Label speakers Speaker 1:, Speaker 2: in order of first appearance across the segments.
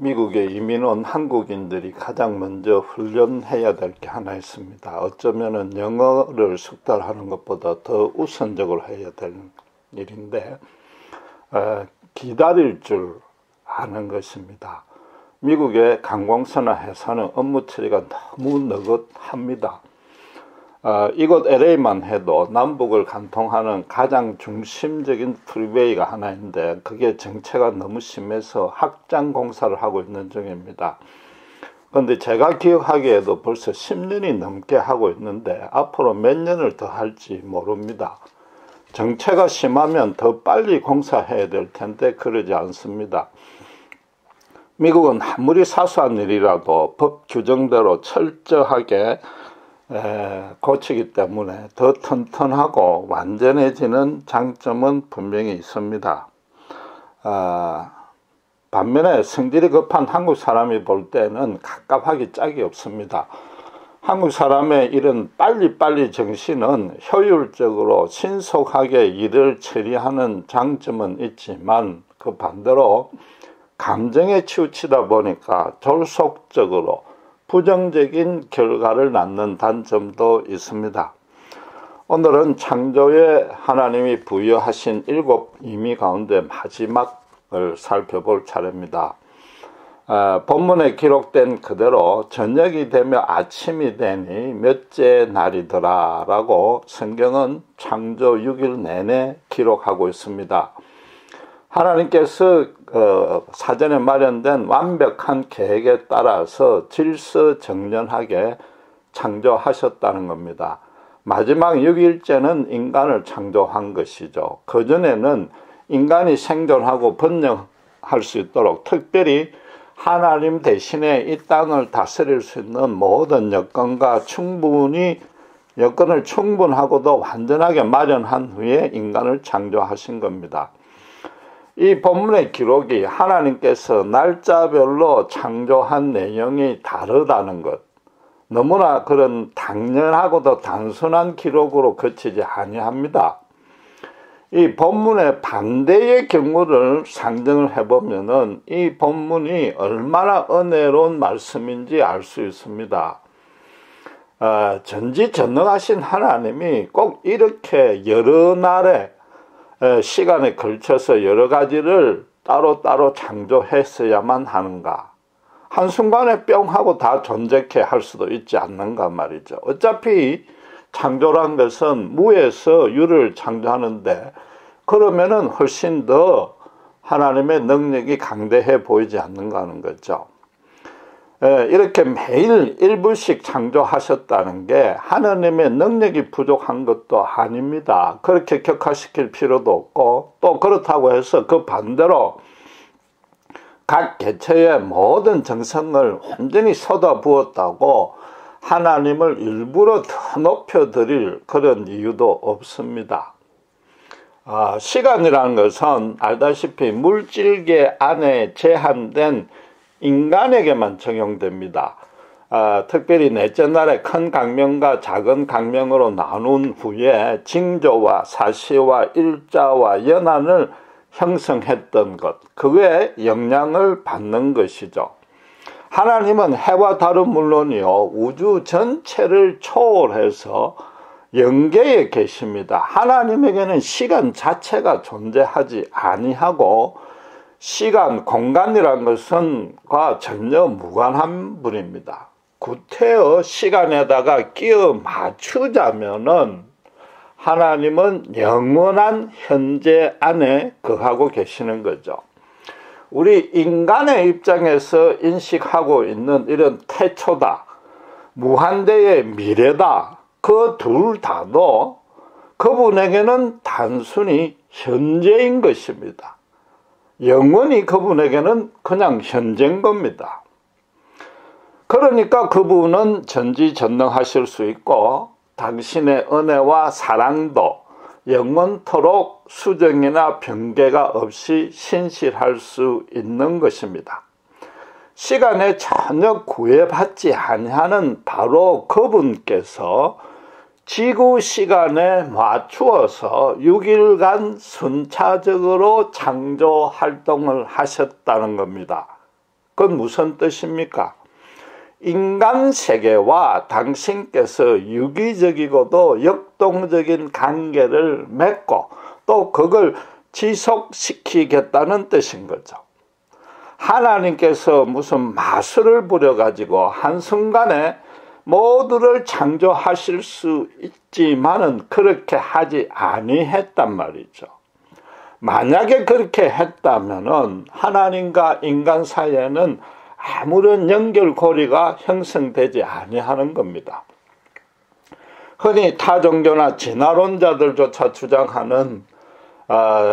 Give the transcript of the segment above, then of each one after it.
Speaker 1: 미국에 이민 온 한국인들이 가장 먼저 훈련해야 될 게 하나 있습니다. 어쩌면은 영어를 숙달하는 것보다 더 우선적으로 해야 될 일인데 기다릴 줄 아는 것입니다. 미국의 관공서나 회사는 업무 처리가 너무 느긋합니다. 이곳 LA만 해도 남북을 관통하는 가장 중심적인 프리웨이가 하나 있는데 그게 정체가 너무 심해서 확장 공사를 하고 있는 중입니다. 그런데 제가 기억하기에도 벌써 10년이 넘게 하고 있는데 앞으로 몇 년을 더 할지 모릅니다. 정체가 심하면 더 빨리 공사해야 될 텐데 그러지 않습니다. 미국은 아무리 사소한 일이라도 법 규정대로 철저하게 고치기 때문에 더 튼튼하고 완전해지는 장점은 분명히 있습니다. 반면에 성질이 급한 한국 사람이 볼 때는 갑갑하기 짝이 없습니다. 한국 사람의 이런 빨리빨리 정신은 효율적으로 신속하게 일을 처리하는 장점은 있지만 그 반대로 감정에 치우치다 보니까 졸속적으로 부정적인 결과를 낳는 단점도 있습니다. 오늘은 창조에 하나님이 부여하신 7 임의 가운데 마지막을 살펴볼 차례입니다. 본문에 기록된 그대로 저녁이 되며 아침이 되니 몇째 날이더라 라고 성경은 창조 6일 내내 기록하고 있습니다. 하나님께서 사전에 마련된 완벽한 계획에 따라서 질서정연하게 창조하셨다는 겁니다. 마지막 6일째는 인간을 창조한 것이죠. 그전에는 인간이 생존하고 번영할 수 있도록 특별히 하나님 대신에 이 땅을 다스릴 수 있는 모든 여건을 충분하고도 완전하게 마련한 후에 인간을 창조하신 겁니다. 이 본문의 기록이 하나님께서 날짜별로 창조한 내용이 다르다는 것, 너무나 그런 당연하고도 단순한 기록으로 그치지 아니합니다. 이 본문의 반대의 경우를 상정을 해보면은 이 본문이 얼마나 은혜로운 말씀인지 알 수 있습니다. 전지전능하신 하나님이 꼭 이렇게 여러 날에 시간에 걸쳐서 여러 가지를 따로따로 창조했어야만 하는가? 한순간에 뿅 하고 다 존재케 할 수도 있지 않는가 말이죠. 어차피 창조란 것은 무에서 유를 창조하는데 그러면은 훨씬 더 하나님의 능력이 강대해 보이지 않는가 하는 거죠. 이렇게 매일 일부씩 창조하셨다는 게 하나님의 능력이 부족한 것도 아닙니다. 그렇게 격화시킬 필요도 없고 또 그렇다고 해서 그 반대로 각 개체의 모든 정성을 완전히 쏟아부었다고 하나님을 일부러 더 높여드릴 그런 이유도 없습니다. 시간이라는 것은 알다시피 물질계 안에 제한된 인간에게만 적용됩니다. 특별히 넷째 날에 큰 강명과 작은 강명으로 나눈 후에 징조와 사시와 일자와 연한을 형성했던 것, 그거에 영향을 받는 것이죠. 하나님은 해와 달은 물론이요 우주 전체를 초월해서 영계에 계십니다. 하나님에게는 시간 자체가 존재하지 아니하고 시간, 공간이라는 것은 전혀 무관한 분입니다. 구태여 시간에다가 끼워 맞추자면은 하나님은 영원한 현재 안에 거하고 계시는 거죠. 우리 인간의 입장에서 인식하고 있는 이런 태초다, 무한대의 미래다, 그 둘 다도 그분에게는 단순히 현재인 것입니다. 영원히 그분에게는 그냥 현재인 겁니다. 그러니까 그분은 전지전능하실 수 있고 당신의 은혜와 사랑도 영원토록 수정이나 변개가 없이 신실할 수 있는 것입니다. 시간에 전혀 구애받지 아니하는 바로 그분께서 지구 시간에 맞추어서 6일간 순차적으로 창조 활동을 하셨다는 겁니다. 그건 무슨 뜻입니까? 인간 세계와 당신께서 유기적이고도 역동적인 관계를 맺고 또 그걸 지속시키겠다는 뜻인 거죠. 하나님께서 무슨 마술을 부려가지고 한순간에 모두를 창조하실 수 있지만은 그렇게 하지 아니했단 말이죠. 만약에 그렇게 했다면은 하나님과 인간 사이에는 아무런 연결고리가 형성되지 아니하는 겁니다. 흔히 타종교나 진화론자들조차 주장하는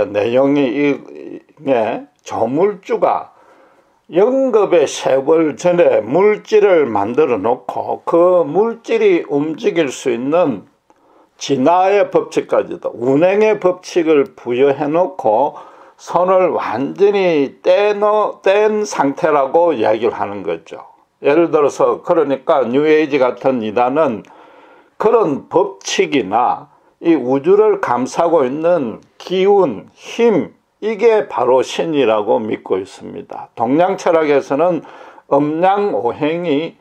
Speaker 1: 내용이 조물주가 영겁의 세월 전에 물질을 만들어 놓고 그 물질이 움직일 수 있는 진화의 법칙까지도 운행의 법칙을 부여해 놓고 손을 완전히 뗀 상태라고 이야기를 하는 거죠. 예를 들어서 그러니까 뉴에이지 같은 이단은 그런 법칙이나 이 우주를 감싸고 있는 기운, 힘, 이게 바로 신이라고 믿고 있습니다. 동양 철학에서는 음양오행이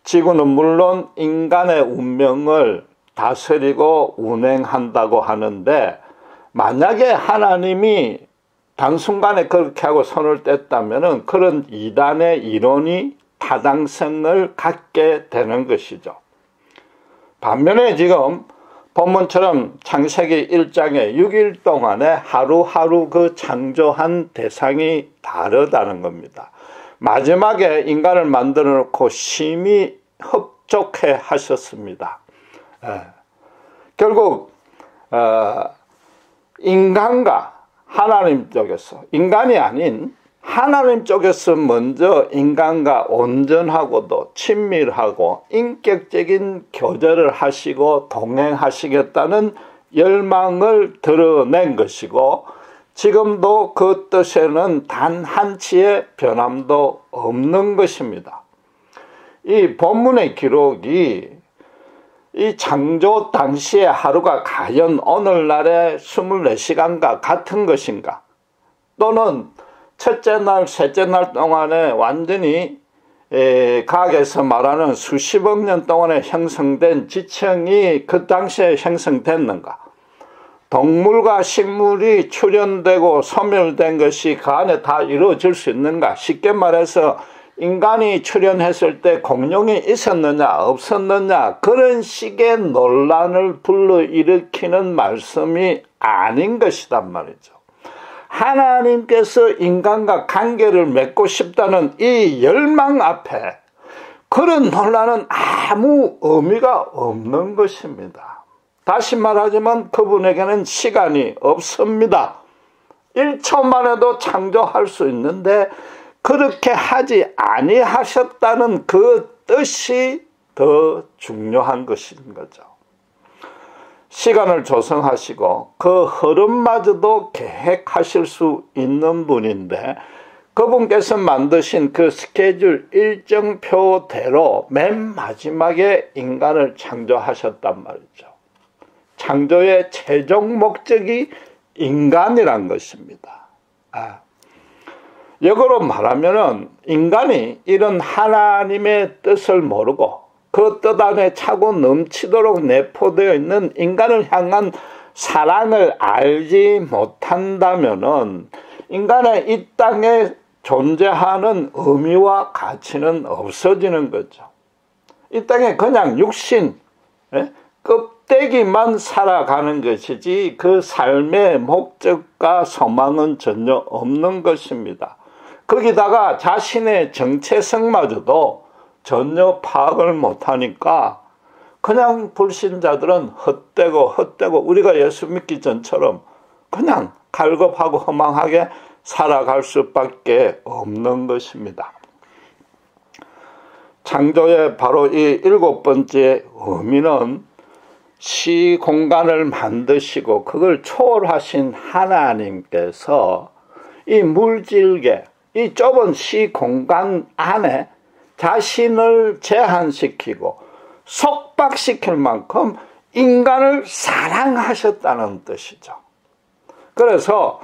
Speaker 1: 지구는 물론 인간의 운명을 다스리고 운행한다고 하는데 만약에 하나님이 단순간에 그렇게 하고 손을 뗐다면 그런 이단의 이론이 타당성을 갖게 되는 것이죠. 반면에 지금 본문처럼 창세기 1장에 6일 동안에 하루하루 그 창조한 대상이 다르다는 겁니다. 마지막에 인간을 만들어 놓고 심히 흡족해 하셨습니다. 결국 인간과 하나님 쪽에서 인간이 아닌 하나님 쪽에서 먼저 인간과 온전하고도 친밀하고 인격적인 교제를 하시고 동행하시겠다는 열망을 드러낸 것이고 지금도 그 뜻에는 단 한치의 변함도 없는 것입니다. 이 본문의 기록이 이 창조 당시의 하루가 과연 오늘날의 24시간과 같은 것인가? 또는 첫째 날, 셋째 날 동안에 완전히 과학에서 말하는 수십억 년 동안에 형성된 지층이 그 당시에 형성됐는가? 동물과 식물이 출현되고 소멸된 것이 그 안에 다 이루어질 수 있는가? 쉽게 말해서 인간이 출현했을 때 공룡이 있었느냐 없었느냐 그런 식의 논란을 불러일으키는 말씀이 아닌 것이란 말이죠. 하나님께서 인간과 관계를 맺고 싶다는 이 열망 앞에 그런 논란은 아무 의미가 없는 것입니다. 다시 말하자면 그분에게는 시간이 없습니다. 1초만 해도 창조할 수 있는데 그렇게 하지 아니하셨다는 그 뜻이 더 중요한 것인 거죠. 시간을 조성하시고 그 흐름마저도 계획하실 수 있는 분인데 그분께서 만드신 그 스케줄 일정표대로 맨 마지막에 인간을 창조하셨단 말이죠. 창조의 최종 목적이 인간이란 것입니다. 역으로 말하면은 인간이 이런 하나님의 뜻을 모르고 그 뜻 안에 차고 넘치도록 내포되어 있는 인간을 향한 사랑을 알지 못한다면은 인간의 이 땅에 존재하는 의미와 가치는 없어지는 거죠. 이 땅에 그냥 육신, 껍데기만 살아가는 것이지 그 삶의 목적과 소망은 전혀 없는 것입니다. 거기다가 자신의 정체성마저도 전혀 파악을 못하니까 그냥 불신자들은 헛되고 우리가 예수 믿기 전처럼 그냥 갈급하고 허망하게 살아갈 수밖에 없는 것입니다. 창조의 바로 이 7번째 의미는 시공간을 만드시고 그걸 초월하신 하나님께서 이 물질계, 이 좁은 시공간 안에 자신을 제한시키고 속박시킬 만큼 인간을 사랑하셨다는 뜻이죠. 그래서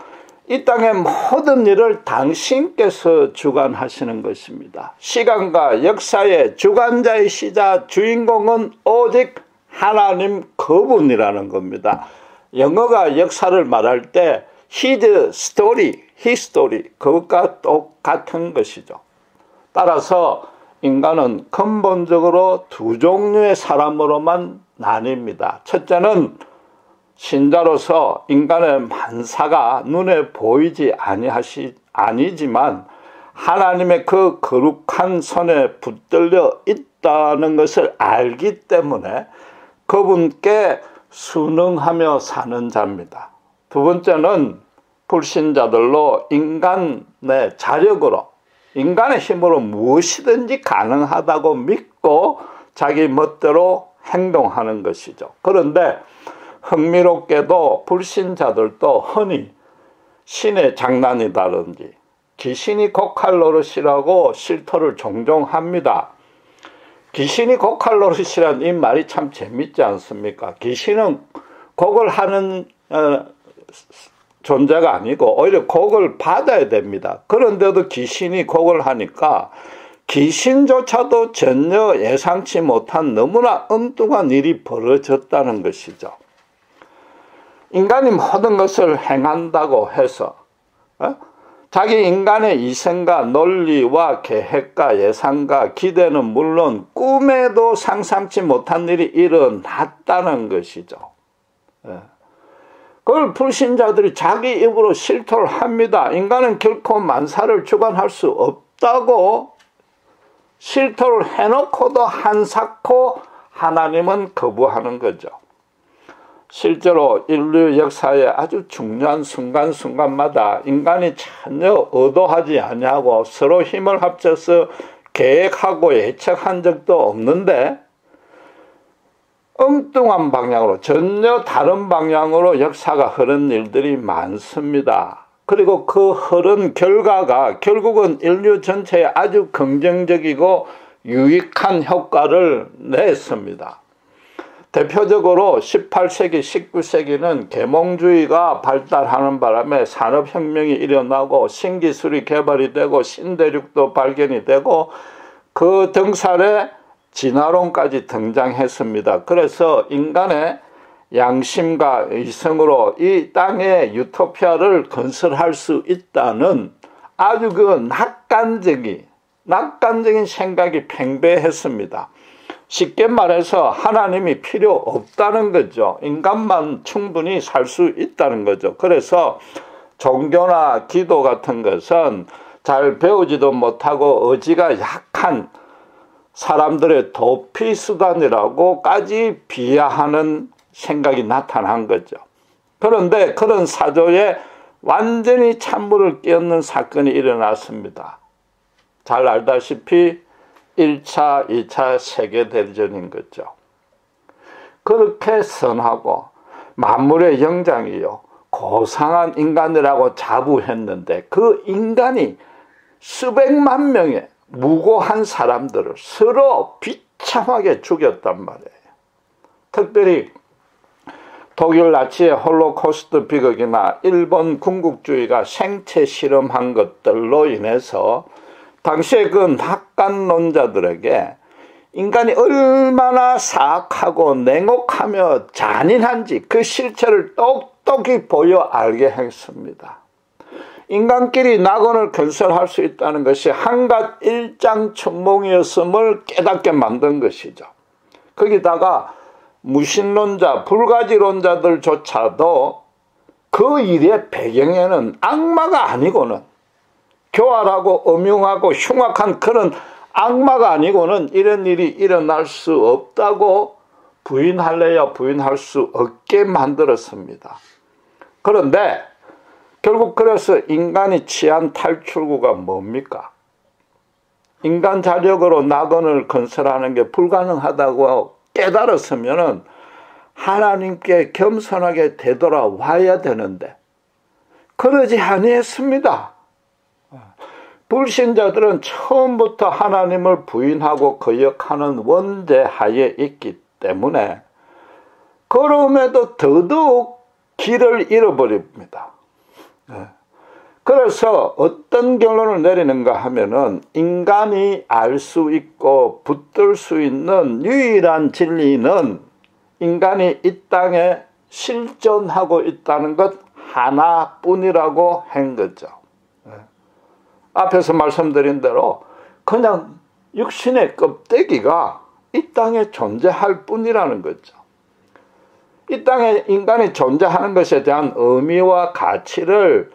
Speaker 1: 이 땅의 모든 일을 당신께서 주관하시는 것입니다. 시간과 역사의 주관자이시자 주인공은 오직 하나님 그분이라는 겁니다. 영어가 역사를 말할 때 his story, history 그것과 똑같은 것이죠. 따라서 인간은 근본적으로 두 종류의 사람으로만 나뉩니다. 첫째는 신자로서 인간의 만사가 눈에 보이지 아니지만 하나님의 그 거룩한 손에 붙들려 있다는 것을 알기 때문에 그분께 순응하며 사는 자입니다. 두 번째는 불신자들로 인간의 자력으로 인간의 힘으로 무엇이든지 가능하다고 믿고 자기 멋대로 행동하는 것이죠. 그런데 흥미롭게도 불신자들도 흔히 신의 장난이다든지 귀신이 곡할 노릇이라고 실토를 종종 합니다. 귀신이 곡할 노릇이란 이 말이 참 재밌지 않습니까? 귀신은 곡을 하는 존재가 아니고 오히려 곡을 받아야 됩니다. 그런데도 귀신이 곡을 하니까 귀신조차도 전혀 예상치 못한 너무나 엉뚱한 일이 벌어졌다는 것이죠. 인간이 모든 것을 행한다고 해서 자기 인간의 이성과 논리와 계획과 예상과 기대는 물론 꿈에도 상상치 못한 일이 일어났다는 것이죠. 그걸 불신자들이 자기 입으로 실토를 합니다. 인간은 결코 만사를 주관할 수 없다고 실토를 해놓고도 한사코 하나님은 거부하는 거죠. 실제로 인류 역사의 아주 중요한 순간순간마다 인간이 전혀 의도하지 아니하고 서로 힘을 합쳐서 계획하고 예측한 적도 없는데 엉뚱한 방향으로 전혀 다른 방향으로 역사가 흐른 일들이 많습니다. 그리고 그 흐른 결과가 결국은 인류 전체에 아주 긍정적이고 유익한 효과를 냈습니다. 대표적으로 18세기, 19세기는 계몽주의가 발달하는 바람에 산업혁명이 일어나고 신기술이 개발이 되고 신대륙도 발견이 되고 그 등살에 진화론까지 등장했습니다. 그래서 인간의 양심과 의성으로 이 땅에 유토피아를 건설할 수 있다는 아주 그 낙관적인 생각이 팽배했습니다. 쉽게 말해서 하나님이 필요 없다는 거죠. 인간만 충분히 살 수 있다는 거죠. 그래서 종교나 기도 같은 것은 잘 배우지도 못하고 의지가 약한 사람들의 도피 수단이라고까지 비하하는 생각이 나타난 거죠. 그런데 그런 사조에 완전히 찬물을 끼얹는 사건이 일어났습니다. 잘 알다시피 1차, 2차 세계대전인 거죠. 그렇게 선하고 만물의 영장이요 고상한 인간이라고 자부했는데 그 인간이 수백만 명의 무고한 사람들을 서로 비참하게 죽였단 말이에요. 특별히 독일 나치의 홀로코스트 비극이나 일본 군국주의가 생체 실험한 것들로 인해서 당시에 그 낙관론자들에게 인간이 얼마나 사악하고 냉혹하며 잔인한지 그 실체를 똑똑히 보여 알게 했습니다. 인간끼리 낙원을 건설할 수 있다는 것이 한갓 일장천몽이었음을 깨닫게 만든 것이죠. 거기다가 무신론자, 불가지론자들조차도 그 일의 배경에는 악마가 아니고는 교활하고 음흉하고 흉악한 그런 악마가 아니고는 이런 일이 일어날 수 없다고 부인할래야 부인할 수 없게 만들었습니다. 그런데 결국 그래서 인간이 취한 탈출구가 뭡니까? 인간 자력으로 낙원을 건설하는 게 불가능하다고 깨달았으면 하나님께 겸손하게 되돌아와야 되는데 그러지 아니했습니다. 불신자들은 처음부터 하나님을 부인하고 거역하는 원죄하에 있기 때문에 그럼에도 더더욱 길을 잃어버립니다. 그래서 어떤 결론을 내리는가 하면은 인간이 알 수 있고 붙들 수 있는 유일한 진리는 인간이 이 땅에 실존하고 있다는 것 하나뿐이라고 한 거죠. 앞에서 말씀드린 대로 그냥 육신의 껍데기가 이 땅에 존재할 뿐이라는 거죠. 이 땅에 인간이 존재하는 것에 대한 의미와 가치를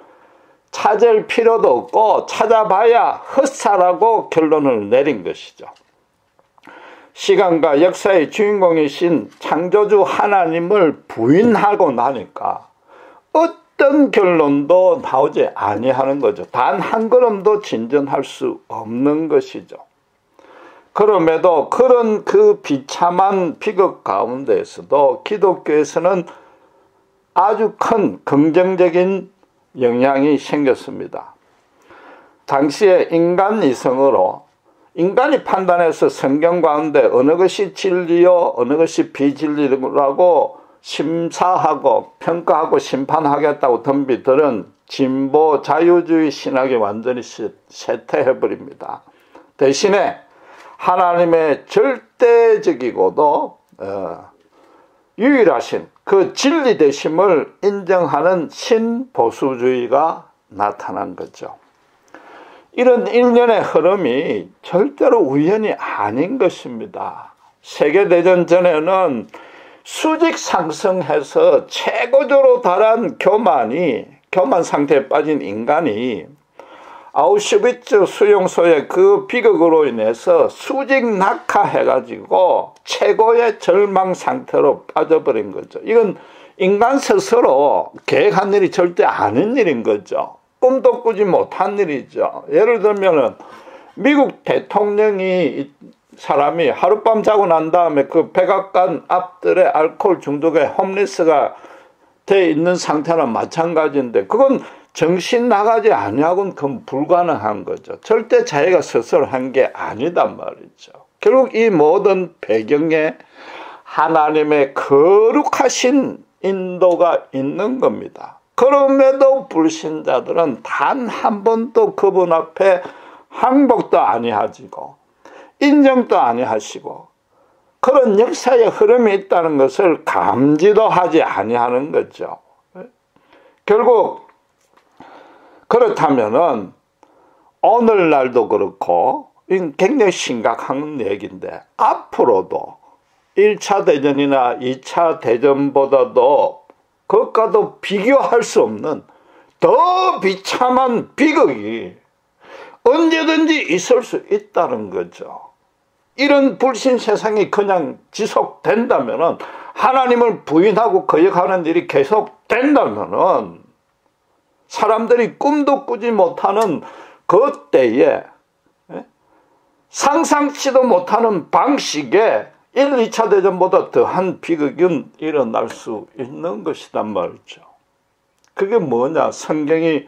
Speaker 1: 찾을 필요도 없고 찾아봐야 헛사라고 결론을 내린 것이죠. 시간과 역사의 주인공이신 창조주 하나님을 부인하고 나니까 어떤 결론도 나오지 아니하는 거죠. 단 한 걸음도 진전할 수 없는 것이죠. 그럼에도 그런 그 비참한 비극 가운데에서도 기독교에서는 아주 큰 긍정적인 영향이 생겼습니다. 당시에 인간 이성으로 인간이 판단해서 성경 가운데 어느 것이 진리요 어느 것이 비진리라고 심사하고 평가하고 심판하겠다고 덤비들은 진보 자유주의 신학이 완전히 쇠퇴해버립니다. 대신에 하나님의 절대적이고도 유일하신 그 진리 되심을 인정하는 신보수주의가 나타난 거죠. 이런 일련의 흐름이 절대로 우연이 아닌 것입니다. 세계대전 전에는 수직 상승해서 최고조로 달한 교만 상태에 빠진 인간이 아우슈비츠 수용소의 그 비극으로 인해서 수직 낙하해가지고 최고의 절망 상태로 빠져버린 거죠. 이건 인간 스스로 계획한 일이 절대 아닌 일인 거죠. 꿈도 꾸지 못한 일이죠. 예를 들면은 미국 대통령이 사람이 하룻밤 자고 난 다음에 그 백악관 앞들에 알코올 중독에 홈리스가 돼 있는 상태랑 마찬가지인데 그건 정신 나가지 아니하고는 그건 불가능한 거죠. 절대 자기가 스스로 한 게 아니단 말이죠. 결국 이 모든 배경에 하나님의 거룩하신 인도가 있는 겁니다. 그럼에도 불신자들은 단 한 번도 그분 앞에 항복도 아니하시고 인정도 아니하시고 그런 역사의 흐름이 있다는 것을 감지도 하지 아니하는 거죠. 결국 그렇다면은 오늘날도 그렇고 굉장히 심각한 얘기인데 앞으로도 1차 대전이나 2차 대전보다도 그것과도 비교할 수 없는 더 비참한 비극이 언제든지 있을 수 있다는 거죠. 이런 불신 세상이 그냥 지속된다면은 하나님을 부인하고 거역하는 일이 계속된다면은 사람들이 꿈도 꾸지 못하는 그때에 상상치도 못하는 방식의 1, 2차 대전보다 더한 비극은 일어날 수 있는 것이란 말이죠. 그게 뭐냐? 성경이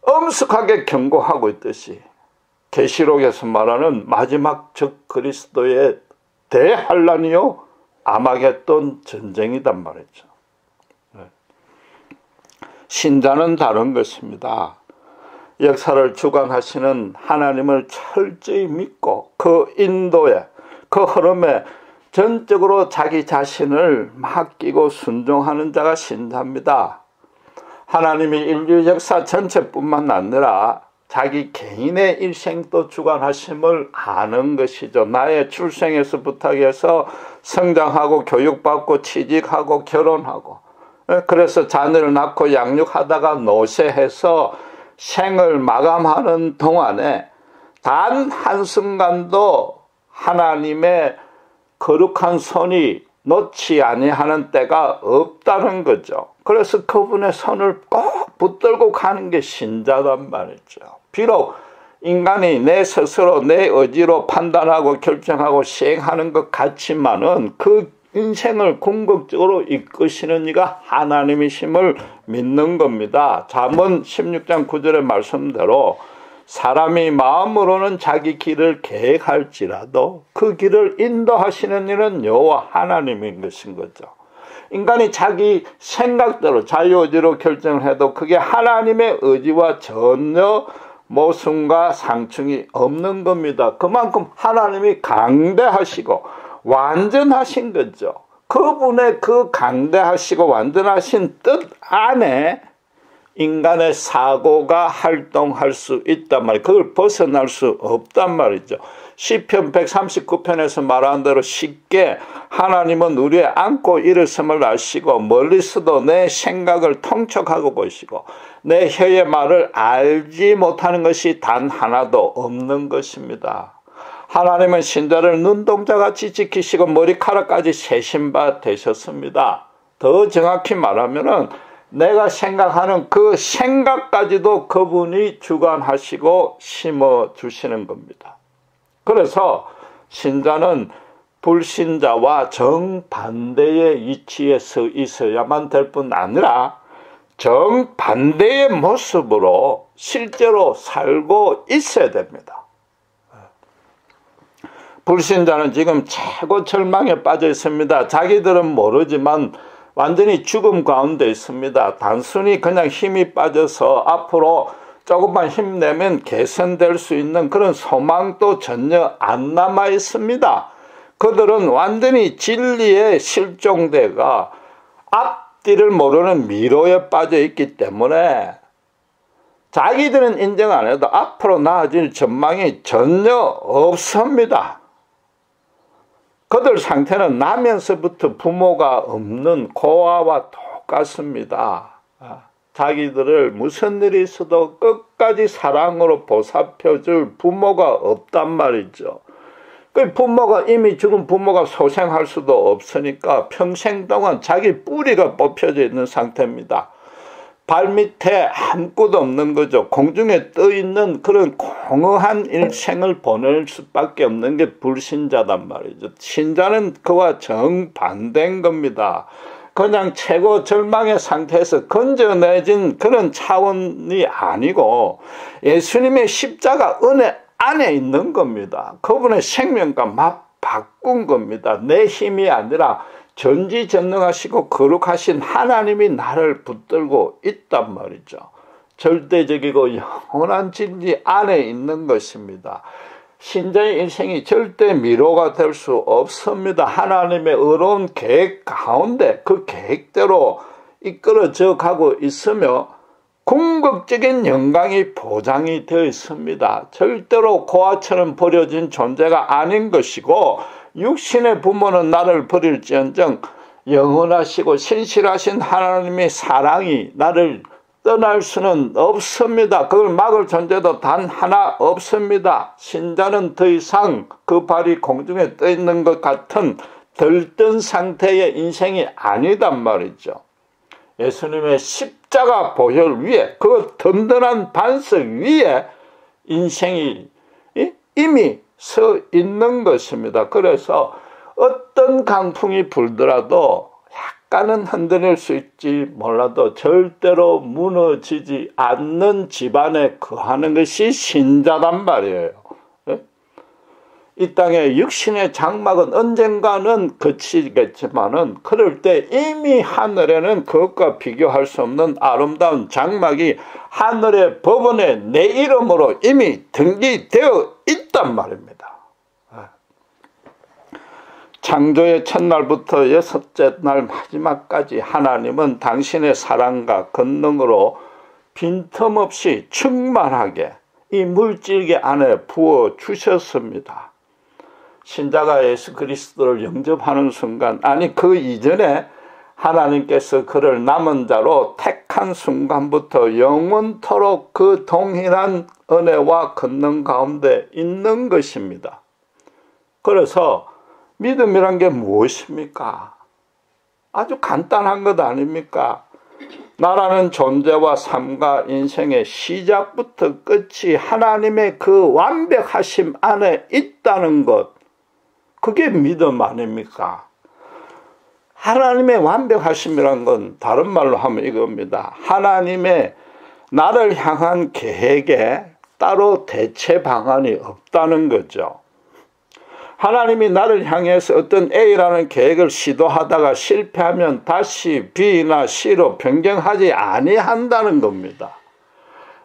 Speaker 1: 엄숙하게 경고하고 있듯이 계시록에서 말하는 마지막 적 그리스도의 대환란이요 아마겟돈 전쟁이란 말이죠. 신자는 다른 것입니다. 역사를 주관하시는 하나님을 철저히 믿고 그 인도에 그 흐름에 전적으로 자기 자신을 맡기고 순종하는 자가 신자입니다. 하나님이 인류 역사 전체뿐만 아니라 자기 개인의 일생도 주관하심을 아는 것이죠. 나의 출생에서부터 해서 성장하고 교육받고 취직하고 결혼하고 그래서 자녀를 낳고 양육하다가 노쇠해서 생을 마감하는 동안에 단 한순간도 하나님의 거룩한 손이 놓지 아니하는 때가 없다는 거죠. 그래서 그분의 손을 꼭 붙들고 가는 게 신자란 말이죠. 비록 인간이 내 스스로 내 의지로 판단하고 결정하고 시행하는 것 같지만은 그 인생을 궁극적으로 이끄시는 이가 하나님이심을 믿는 겁니다. 잠언 16장 9절의 말씀대로 사람이 마음으로는 자기 길을 계획할지라도 그 길을 인도하시는 이는 여호와 하나님인 것인 거죠. 인간이 자기 생각대로 자유의지로 결정을 해도 그게 하나님의 의지와 전혀 모순과 상충이 없는 겁니다. 그만큼 하나님이 강대하시고 완전하신 거죠. 그분의 그 강대하시고 완전하신 뜻 안에 인간의 사고가 활동할 수 있단 말이에요. 그걸 벗어날 수 없단 말이죠. 시편 139편에서 말한 대로 쉽게 하나님은 우리의 안고 일었음을 아시고 멀리서도 내 생각을 통촉하고 보시고 내 혀의 말을 알지 못하는 것이 단 하나도 없는 것입니다. 하나님은 신자를 눈동자같이 지키시고 머리카락까지 세신 바 되셨습니다. 더 정확히 말하면은 내가 생각하는 그 생각까지도 그분이 주관하시고 심어주시는 겁니다. 그래서 신자는 불신자와 정반대의 위치에 서 있어야만 될 뿐 아니라 정반대의 모습으로 실제로 살고 있어야 됩니다. 불신자는 지금 최고 절망에 빠져 있습니다. 자기들은 모르지만 완전히 죽음 가운데 있습니다. 단순히 그냥 힘이 빠져서 앞으로 조금만 힘내면 개선될 수 있는 그런 소망도 전혀 안 남아 있습니다. 그들은 완전히 진리에 실종돼가 앞뒤를 모르는 미로에 빠져 있기 때문에 자기들은 인정 안 해도 앞으로 나아질 전망이 전혀 없습니다. 그들 상태는 나면서부터 부모가 없는 고아와 똑같습니다. 자기들을 무슨 일이 있어도 끝까지 사랑으로 보살펴줄 부모가 없단 말이죠. 그 부모가 이미 죽은 부모가 소생할 수도 없으니까 평생 동안 자기 뿌리가 뽑혀져 있는 상태입니다. 발밑에 아무것도 없는 거죠. 공중에 떠 있는 그런 공허한 일생을 보낼 수밖에 없는 게 불신자단 말이죠. 신자는 그와 정반대인 겁니다. 그냥 최고 절망의 상태에서 건져내진 그런 차원이 아니고 예수님의 십자가 은혜 안에 있는 겁니다. 그분의 생명과 맞바꾼 겁니다. 내 힘이 아니라 전지전능하시고 거룩하신 하나님이 나를 붙들고 있단 말이죠. 절대적이고 영원한 진리 안에 있는 것입니다. 신자의 인생이 절대 미로가 될 수 없습니다. 하나님의 의로운 계획 가운데 그 계획대로 이끌어져 가고 있으며 궁극적인 영광이 보장이 되어 있습니다. 절대로 고아처럼 버려진 존재가 아닌 것이고 육신의 부모는 나를 버릴지언정 영원하시고 신실하신 하나님의 사랑이 나를 떠날 수는 없습니다. 그걸 막을 존재도 단 하나 없습니다. 신자는 더 이상 그 발이 공중에 떠 있는 것 같은 들뜬 상태의 인생이 아니단 말이죠. 예수님의 십자가 보혈 위에 그 든든한 반석 위에 인생이 이미 서 있는 것입니다. 그래서 어떤 강풍이 불더라도 약간은 흔들릴 수 있지 몰라도 절대로 무너지지 않는 집안에 거하는 것이 신자단 말이에요. 이 땅의 육신의 장막은 언젠가는 그치겠지만은 그럴 때 이미 하늘에는 그것과 비교할 수 없는 아름다운 장막이 하늘의 법원에 내 이름으로 이미 등기되어 있단 말입니다. 창조의 첫날부터 여섯째 날 마지막까지 하나님은 당신의 사랑과 권능으로 빈틈없이 충만하게 이 물질계 안에 부어 주셨습니다. 신자가 예수 그리스도를 영접하는 순간, 아니 그 이전에 하나님께서 그를 남은 자로 택한 순간부터 영원토록 그 동일한 은혜와 권능 가운데 있는 것입니다. 그래서 믿음이란 게 무엇입니까? 아주 간단한 것 아닙니까? 나라는 존재와 삶과 인생의 시작부터 끝이 하나님의 그 완벽하심 안에 있다는 것, 그게 믿음 아닙니까? 하나님의 완벽하심이란 건 다른 말로 하면 이겁니다. 하나님의 나를 향한 계획에 따로 대체 방안이 없다는 거죠. 하나님이 나를 향해서 어떤 A라는 계획을 시도하다가 실패하면 다시 B나 C로 변경하지 아니한다는 겁니다.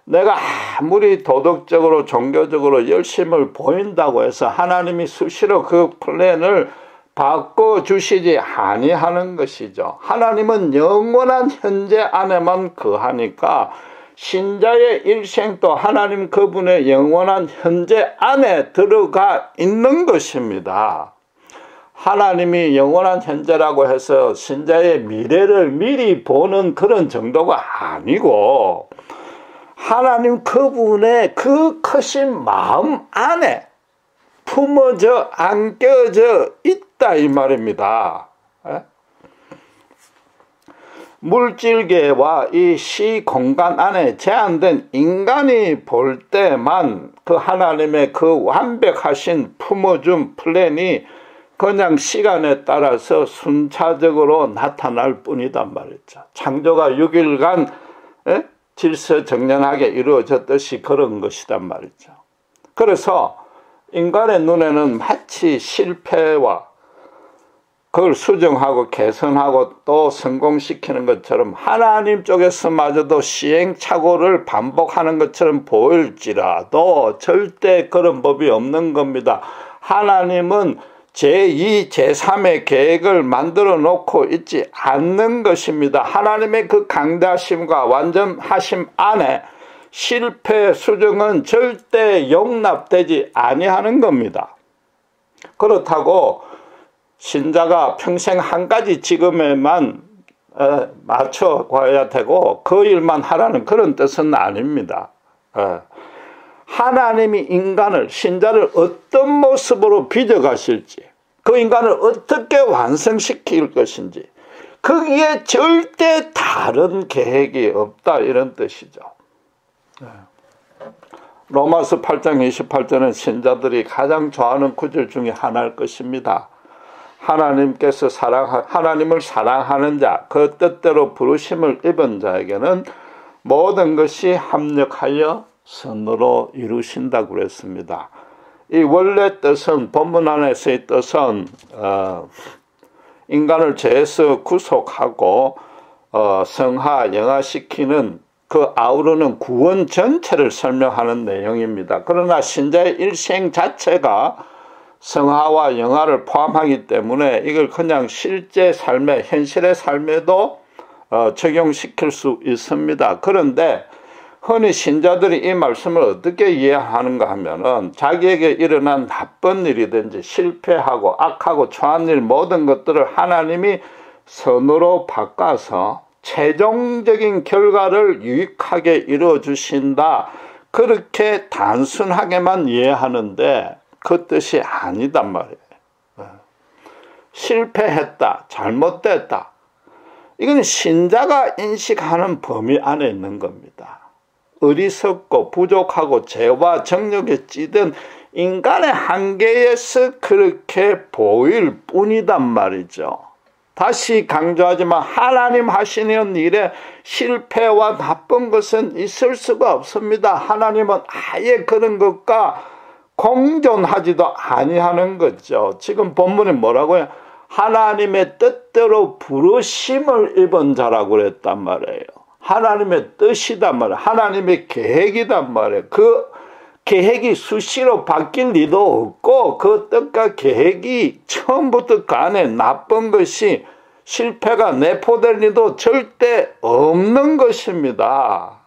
Speaker 1: 내가 아무리 도덕적으로 종교적으로 열심을 보인다고 해서 하나님이 수시로 그 플랜을 바꿔주시지 아니하는 것이죠. 하나님은 영원한 현재 안에만 거하니까 신자의 일생도 하나님 그분의 영원한 현재 안에 들어가 있는 것입니다. 하나님이 영원한 현재라고 해서 신자의 미래를 미리 보는 그런 정도가 아니고 하나님 그분의 그 크신 마음 안에 품어져 안겨져 있다 이 말입니다. 물질계와 이 시 공간 안에 제한된 인간이 볼 때만 그 하나님의 그 완벽하신 품어준 플랜이 그냥 시간에 따라서 순차적으로 나타날 뿐이단 말이죠. 창조가 6일간 질서정연하게 이루어졌듯이 그런 것이단 말이죠. 그래서 인간의 눈에는 마치 실패와 그걸 수정하고 개선하고 또 성공시키는 것처럼 하나님 쪽에서마저도 시행착오를 반복하는 것처럼 보일지라도 절대 그런 법이 없는 겁니다. 하나님은 제2, 제3의 계획을 만들어 놓고 있지 않는 것입니다. 하나님의 그 강대하심과 완전하심 안에 실패 수정은 절대 용납되지 아니하는 겁니다. 그렇다고 신자가 평생 한 가지 직업에만 맞춰 가야 되고 그 일만 하라는 그런 뜻은 아닙니다. 하나님이 인간을, 신자를 어떤 모습으로 빚어가실지, 그 인간을 어떻게 완성시킬 것인지, 거기에 절대 다른 계획이 없다 이런 뜻이죠. 로마서 8장 28절은 신자들이 가장 좋아하는 구절 중에 하나일 것입니다. 하나님께서 하나님을 사랑하는 자, 그 뜻대로 부르심을 입은 자에게는 모든 것이 합력하여 선으로 이루신다고 그랬습니다. 이 원래 뜻은, 본문 안에서의 뜻은 인간을 죄에서 구속하고 성화, 영화시키는 그 아우르는 구원 전체를 설명하는 내용입니다. 그러나 신자의 일생 자체가 성화와 영화를 포함하기 때문에 이걸 그냥 실제 삶에, 현실의 삶에도 적용시킬 수 있습니다. 그런데 흔히 신자들이 이 말씀을 어떻게 이해하는가 하면은 자기에게 일어난 나쁜 일이든지 실패하고 악하고 초한 일 모든 것들을 하나님이 선으로 바꿔서 최종적인 결과를 유익하게 이루어 주신다, 그렇게 단순하게만 이해하는데 그 뜻이 아니단 말이에요. 실패했다, 잘못됐다, 이건 신자가 인식하는 범위 안에 있는 겁니다. 어리석고 부족하고 죄와 정욕에 찌든 인간의 한계에서 그렇게 보일 뿐이단 말이죠. 다시 강조하지만 하나님 하시는 일에 실패와 나쁜 것은 있을 수가 없습니다. 하나님은 아예 그런 것과 공존하지도 아니하는 거죠. 지금 본문에 뭐라고요? 하나님의 뜻대로 부르심을 입은 자라고 그랬단 말이에요. 하나님의 뜻이단 말이에요. 하나님의 계획이단 말이에요. 그 계획이 수시로 바뀔 리도 없고 그 뜻과 계획이 처음부터 그 안에 나쁜 것이, 실패가 내포될 리도 절대 없는 것입니다.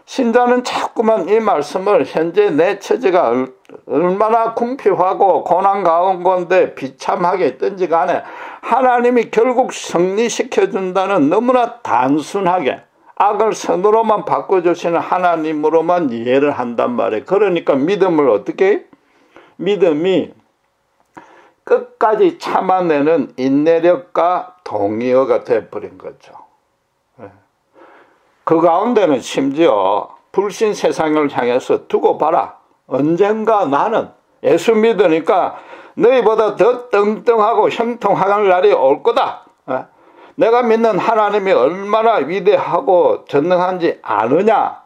Speaker 1: 신자는 자꾸만 이 말씀을 현재 내 처지가 얼마나 궁핍하고 고난 가운데 비참하게 있든지 간에 하나님이 결국 승리시켜준다는 너무나 단순하게 악을 선으로만 바꿔주시는 하나님으로만 이해를 한단 말이에요. 그러니까 믿음을 어떻게? 믿음이 끝까지 참아내는 인내력과 동의어가 되어버린 거죠. 그 가운데는 심지어 불신 세상을 향해서 두고 봐라, 언젠가 나는 예수 믿으니까 너희보다 더 떵떵하고 형통할 날이 올 거다. 내가 믿는 하나님이 얼마나 위대하고 전능한지 아느냐,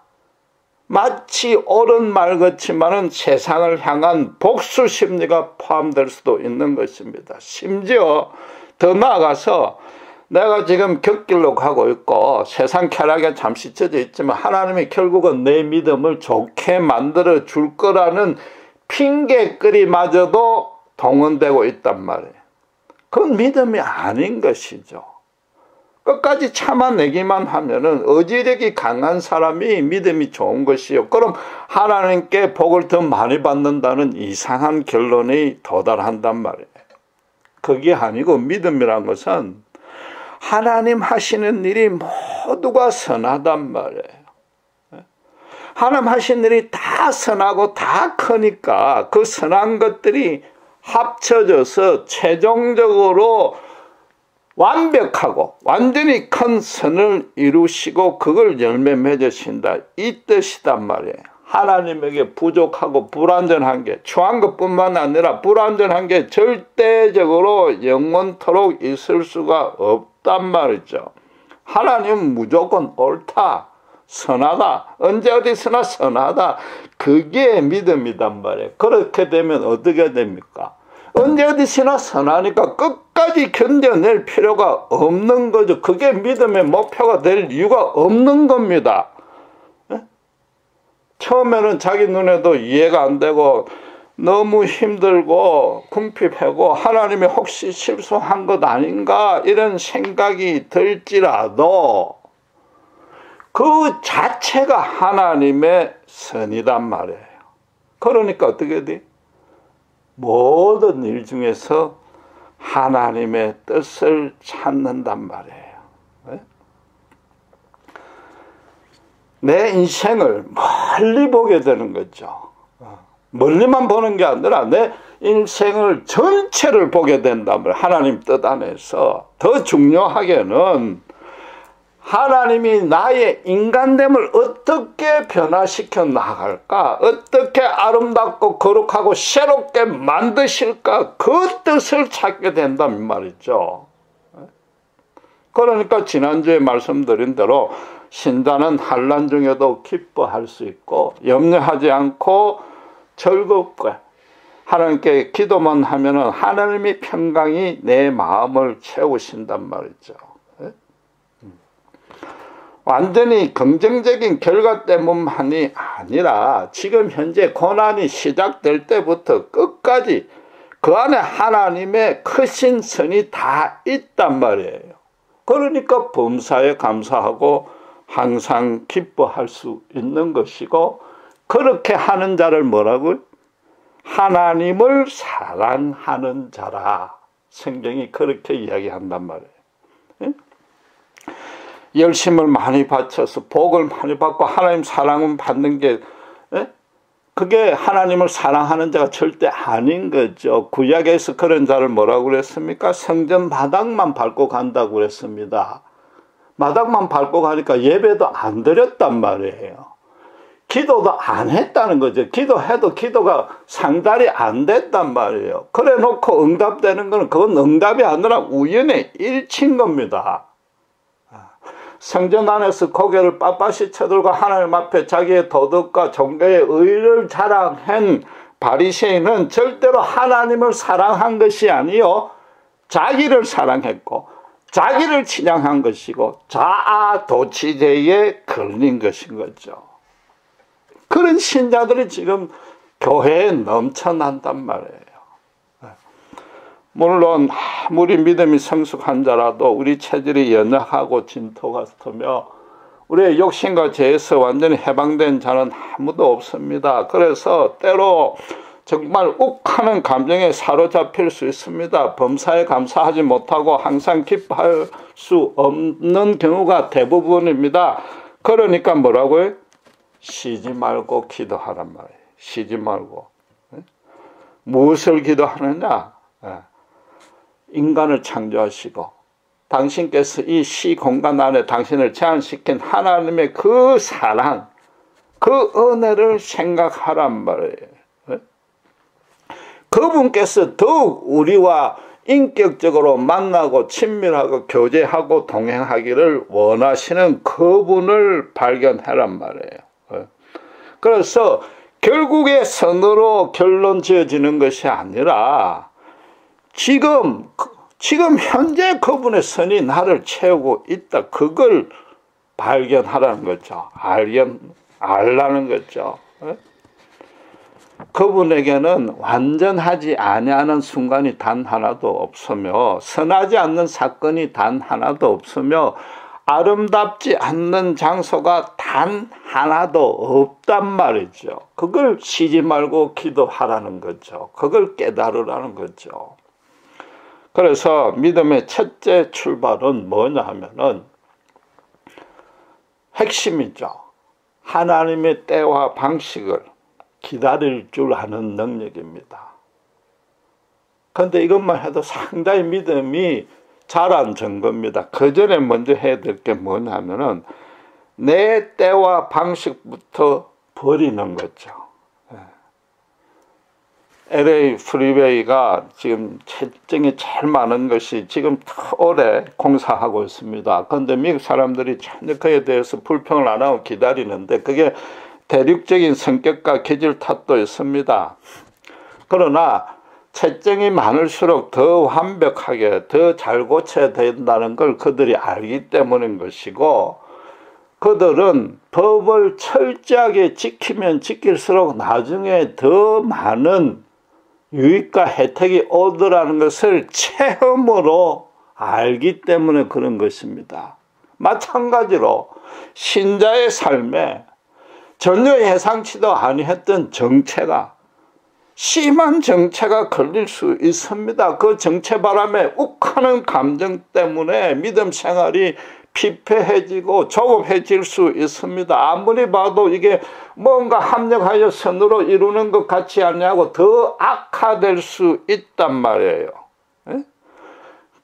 Speaker 1: 마치 옳은 말 같지만은 세상을 향한 복수 심리가 포함될 수도 있는 것입니다. 심지어 더 나아가서 내가 지금 곁길로 가고 있고 세상 쾌락에 잠시 젖어 있지만 하나님이 결국은 내 믿음을 좋게 만들어 줄 거라는 핑계거리마저도 동원되고 있단 말이에요. 그건 믿음이 아닌 것이죠. 끝까지 참아내기만 하면은 의지력이 강한 사람이 믿음이 좋은 것이요. 그럼 하나님께 복을 더 많이 받는다는 이상한 결론에 도달한단 말이에요. 그게 아니고 믿음이란 것은 하나님 하시는 일이 모두가 선하단 말이에요. 하나님 하시는 일이 다 선하고 다 크니까 그 선한 것들이 합쳐져서 최종적으로 완벽하고 완전히 큰 선을 이루시고 그걸 열매 맺으신다, 이 뜻이단 말이에요. 하나님에게 부족하고 불완전한 게, 추한 것뿐만 아니라 불완전한 게 절대적으로 영원토록 있을 수가 없단 말이죠. 하나님은 무조건 옳다, 선하다, 언제 어디서나 선하다, 그게 믿음이단 말이에요. 그렇게 되면 어떻게 됩니까? 언제 어디서나 선하니까 끝까지 견뎌낼 필요가 없는 거죠. 그게 믿음의 목표가 될 이유가 없는 겁니다. 처음에는 자기 눈에도 이해가 안 되고 너무 힘들고 궁핍하고 하나님이 혹시 실수한 것 아닌가 이런 생각이 들지라도 그 자체가 하나님의 선이단 말이에요. 그러니까 어떻게 돼? 모든 일 중에서 하나님의 뜻을 찾는단 말이에요. 내 인생을 멀리 보게 되는 거죠. 멀리만 보는 게 아니라 내 인생을 전체를 보게 된다면 하나님 뜻 안에서 더 중요하게는 하나님이 나의 인간됨을 어떻게 변화시켜 나갈까, 어떻게 아름답고 거룩하고 새롭게 만드실까, 그 뜻을 찾게 된다는 말이죠. 그러니까 지난주에 말씀드린 대로 신자는 환난 중에도 기뻐할 수 있고 염려하지 않고 즐겁게 하나님께 기도만 하면은 하나님의 평강이 내 마음을 채우신단 말이죠. 완전히 긍정적인 결과 때문만이 아니라 지금 현재 고난이 시작될 때부터 끝까지 그 안에 하나님의 크신 선이 다 있단 말이에요. 그러니까 범사에 감사하고 항상 기뻐할 수 있는 것이고, 그렇게 하는 자를 뭐라고요? 하나님을 사랑하는 자라. 성경이 그렇게 이야기한단 말이에요. 열심을 많이 바쳐서 복을 많이 받고 하나님 사랑을 받는 게 그게 하나님을 사랑하는 자가 절대 아닌 거죠. 구약에서 그런 자를 뭐라고 그랬습니까? 성전 마당만 밟고 간다고 그랬습니다. 마당만 밟고 가니까 예배도 안 드렸단 말이에요. 기도도 안 했다는 거죠. 기도해도 기도가 상달이 안 됐단 말이에요. 그래 놓고 응답되는 거는 그건 응답이 아니라 우연의 일치인 겁니다. 성전 안에서 고개를 빳빳이 쳐들고 하나님 앞에 자기의 도덕과 종교의 의를 자랑한 바리새인은 절대로 하나님을 사랑한 것이 아니요 자기를 사랑했고 자기를 찬양한 것이고 자아도취제에 걸린 것인 거죠. 그런 신자들이 지금 교회에 넘쳐난단 말이에요. 물론 아무리 믿음이 성숙한 자라도 우리 체질이 연약하고 진토 같으며 우리의 욕심과 죄에서 완전히 해방된 자는 아무도 없습니다. 그래서 때로 정말 욱하는 감정에 사로잡힐 수 있습니다. 범사에 감사하지 못하고 항상 기뻐할 수 없는 경우가 대부분입니다. 그러니까 뭐라고요? 쉬지 말고 기도하란 말이에요. 쉬지 말고. 무엇을 기도하느냐? 인간을 창조하시고 당신께서 이 시 공간 안에 당신을 제한시킨 하나님의 그 사랑, 그 은혜를 생각하란 말이에요. 그분께서 더욱 우리와 인격적으로 만나고 친밀하고 교제하고 동행하기를 원하시는 그분을 발견하란 말이에요. 그래서 결국에 선으로 결론 지어지는 것이 아니라 지금 현재 그분의 선이 나를 채우고 있다. 그걸 발견하라는 거죠. 알라는 거죠. 그분에게는 완전하지 아니하는 순간이 단 하나도 없으며 선하지 않는 사건이 단 하나도 없으며 아름답지 않는 장소가 단 하나도 없단 말이죠. 그걸 쉬지 말고 기도하라는 거죠. 그걸 깨달으라는 거죠. 그래서 믿음의 첫째 출발은 뭐냐 하면은 핵심이죠. 하나님의 때와 방식을 기다릴 줄 아는 능력입니다. 그런데 이것만 해도 상당히 믿음이 자란 증거입니다. 그 전에 먼저 해야 될 게 뭐냐면은 내 때와 방식부터 버리는 거죠. LA 프리웨이가 지금 채증이 제일 많은 것이 지금 오래 공사하고 있습니다. 그런데 미국 사람들이 전혀 그에 대해서 불평을 안 하고 기다리는데 그게 대륙적인 성격과 기질 탓도 있습니다. 그러나 채증이 많을수록 더 완벽하게 더 잘 고쳐야 된다는 걸 그들이 알기 때문인 것이고, 그들은 법을 철저하게 지키면 지킬수록 나중에 더 많은 유익과 혜택이 오더라는 것을 체험으로 알기 때문에 그런 것입니다. 마찬가지로 신자의 삶에 전혀 예상치도 아니했던 정체가, 심한 정체가 걸릴 수 있습니다. 그 정체 바람에 욱하는 감정 때문에 믿음 생활이 피폐해지고 조급해질 수 있습니다. 아무리 봐도 이게 뭔가 합력하여 선으로 이루는 것 같지 않냐고 더 악화될 수 있단 말이에요.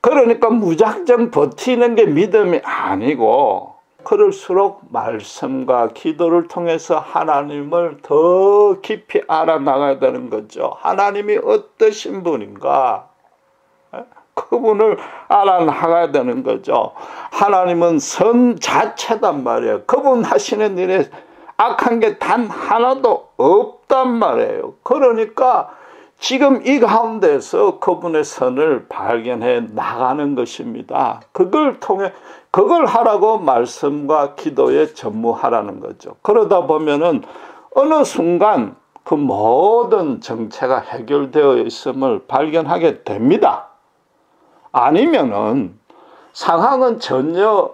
Speaker 1: 그러니까 무작정 버티는 게 믿음이 아니고, 그럴수록 말씀과 기도를 통해서 하나님을 더 깊이 알아나가야 되는 거죠. 하나님이 어떠신 분인가, 그분을 알아나가야 되는 거죠. 하나님은 선 자체단 말이에요. 그분 하시는 일에 악한 게 단 하나도 없단 말이에요. 그러니까 지금 이 가운데서 그분의 선을 발견해 나가는 것입니다. 그걸 하라고 말씀과 기도에 전무하라는 거죠. 그러다 보면은 어느 순간 그 모든 정체가 해결되어 있음을 발견하게 됩니다. 아니면은 상황은 전혀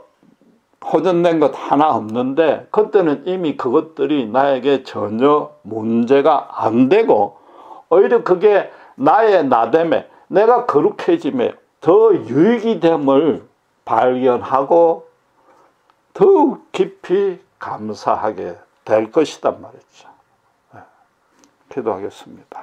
Speaker 1: 호전된 것 하나 없는데 그때는 이미 그것들이 나에게 전혀 문제가 안 되고, 오히려 그게 나의 나됨에, 내가 거룩해짐에 더 유익이 됨을 발견하고 더욱 깊이 감사하게 될 것이단 말이죠. 기도하겠습니다.